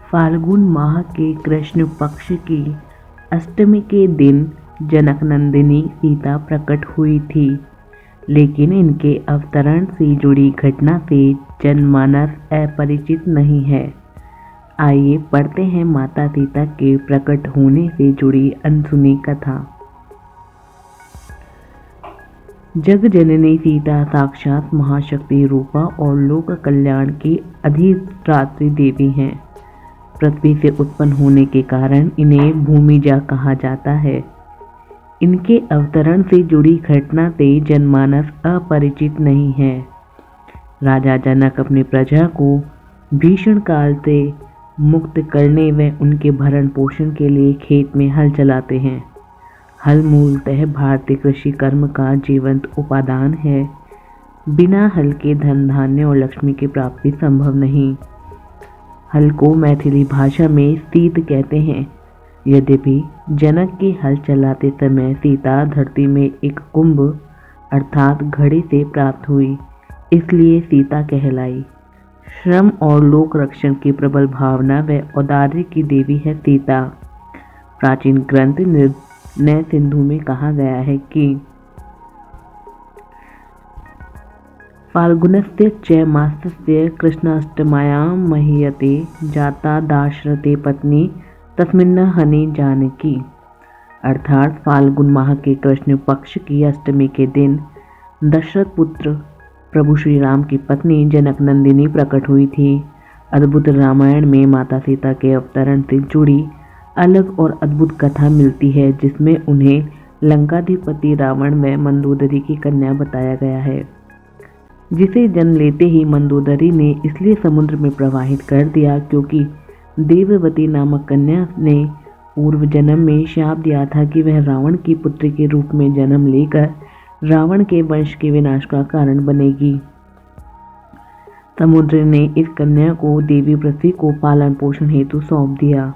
फाल्गुन माह के कृष्ण पक्ष की अष्टमी के दिन जनक नंदिनी सीता प्रकट हुई थी, लेकिन इनके अवतरण से जुड़ी घटना से जनमानस अपरिचित नहीं है। आइए पढ़ते हैं माता सीता के प्रकट होने से जुड़ी अनसुनी कथा। जग जननी सीता साक्षात महाशक्ति रूपा और लोक कल्याण की अधिष्ठात्री देवी हैं। पृथ्वी से उत्पन्न होने के कारण इन्हें भूमिजा कहा जाता है। इनके अवतरण से जुड़ी घटना से जनमानस अपरिचित नहीं है। राजा जनक अपनी प्रजा को भीषण काल से मुक्त करने व उनके भरण पोषण के लिए खेत में हल चलाते हैं। हल मूलतः भारतीय कृषि कर्म का जीवंत उपादान है। बिना हल के धन धान्य और लक्ष्मी की प्राप्ति संभव नहीं। हल को मैथिली भाषा में सीत कहते हैं। यद्यपि जनक के हल चलाते समय सीता धरती में एक कुंभ अर्थात घड़े से प्राप्त हुई, इसलिए सीता कहलाई। श्रम और लोक रक्षण की प्रबल भावना व औदार्य की देवी है सीता। प्राचीन ग्रंथ निर्णय सिंधु में कहा गया है कि फाल्गुनस्य च मासस्य कृष्णाष्टम्यां महीयते जाता दाशरथे पत्नी तस्मिन् हनि जानकी। अर्थात फाल्गुन माह के कृष्ण पक्ष की अष्टमी के दिन दशरथ पुत्र प्रभु श्री राम की पत्नी जनक नंदिनी प्रकट हुई थी। अद्भुत रामायण में माता सीता के अवतरण से जुड़ी अलग और अद्भुत कथा मिलती है, जिसमें उन्हें लंकाधिपति रावण व मंदोदरी की कन्या बताया गया है, जिसे जन्म लेते ही मंदोदरी ने इसलिए समुद्र में प्रवाहित कर दिया क्योंकि देववती नामक कन्या ने पूर्व जन्म में शाप दिया था कि वह रावण की पुत्री के रूप में जन्म लेकर रावण के वंश के विनाश का कारण बनेगी। समुद्र ने इस कन्या को देवी पृथ्वी को पालन पोषण हेतु सौंप दिया।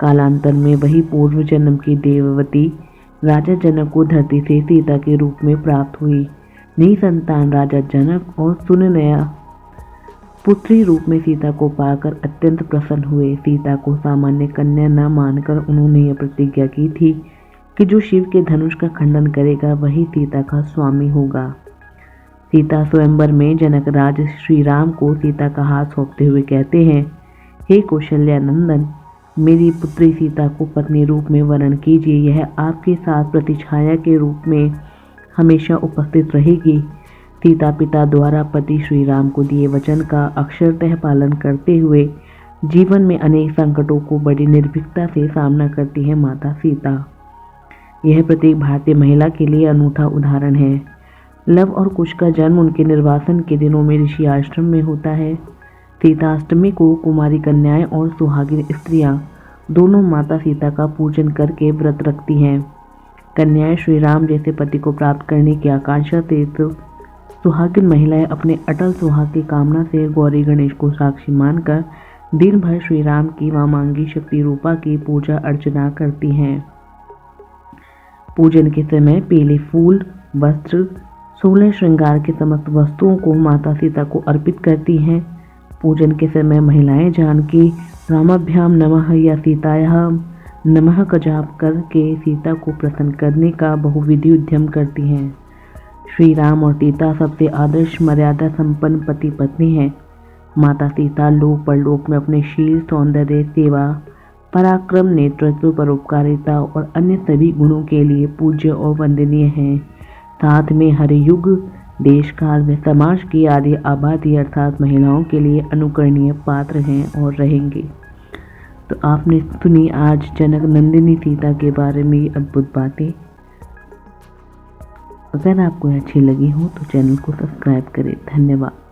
कालांतर में वही पूर्व जन्म की देववती राजा जनक को धरती से सीता के रूप में प्राप्त हुई। निसंतान राजा जनक और सुनैना पुत्री रूप में सीता को पाकर अत्यंत प्रसन्न हुए। सीता को सामान्य कन्या न मानकर उन्होंने यह प्रतिज्ञा की थी कि जो शिव के धनुष का खंडन करेगा वही सीता का स्वामी होगा। सीता स्वयंवर में जनक राज श्री राम को सीता का हाथ सौंपते हुए कहते हैं, हे कौशल्या नंदन, मेरी पुत्री सीता को पत्नी रूप में वरण कीजिए। यह आपके साथ प्रतिछाया के रूप में हमेशा उपस्थित रहेगी। सीता पिता द्वारा पति श्री राम को दिए वचन का अक्षरतः पालन करते हुए जीवन में अनेक संकटों को बड़ी निर्भीकता से सामना करती है माता सीता। यह प्रत्येक भारतीय महिला के लिए अनूठा उदाहरण है। लव और कुश का जन्म उनके निर्वासन के दिनों में ऋषि आश्रम में होता है। सीता अष्टमी को कुमारी कन्याएं और सुहागिन स्त्रियां दोनों माता सीता का पूजन करके व्रत रखती हैं। कन्याएं श्री राम जैसे पति को प्राप्त करने की आकांक्षा से तो सुहागिन महिलाएं अपने अटल सुहाग की कामना से गौरी गणेश को साक्षी मानकर दिन भर श्री राम की वामांगी शक्ति रूपा की पूजा अर्चना करती हैं। पूजन के समय पीले फूल, वस्त्र, 16 श्रृंगार के समस्त वस्तुओं को माता सीता को अर्पित करती हैं। पूजन के समय महिलाएं जानकी रामाभ्याम नमः या सीतायाः नमः का जाप करके सीता को प्रसन्न करने का बहुविधि उद्यम करती हैं। श्री राम और सीता सबसे आदर्श मर्यादा संपन्न पति पत्नी हैं। माता सीता लोक परलोक में अपने शील, सौंदर्य, सेवा, पराक्रम, नेतृत्व, परोपकारिता और अन्य सभी गुणों के लिए पूज्य और वंदनीय हैं। साथ में हर युग, देश काल व समाज की आदि आबादी अर्थात महिलाओं के लिए अनुकरणीय पात्र हैं और रहेंगे। तो आपने सुनी आज जनक नंदिनी सीता के बारे में अद्भुत बातें। अगर आपको अच्छी लगी हो तो चैनल को सब्सक्राइब करें। धन्यवाद।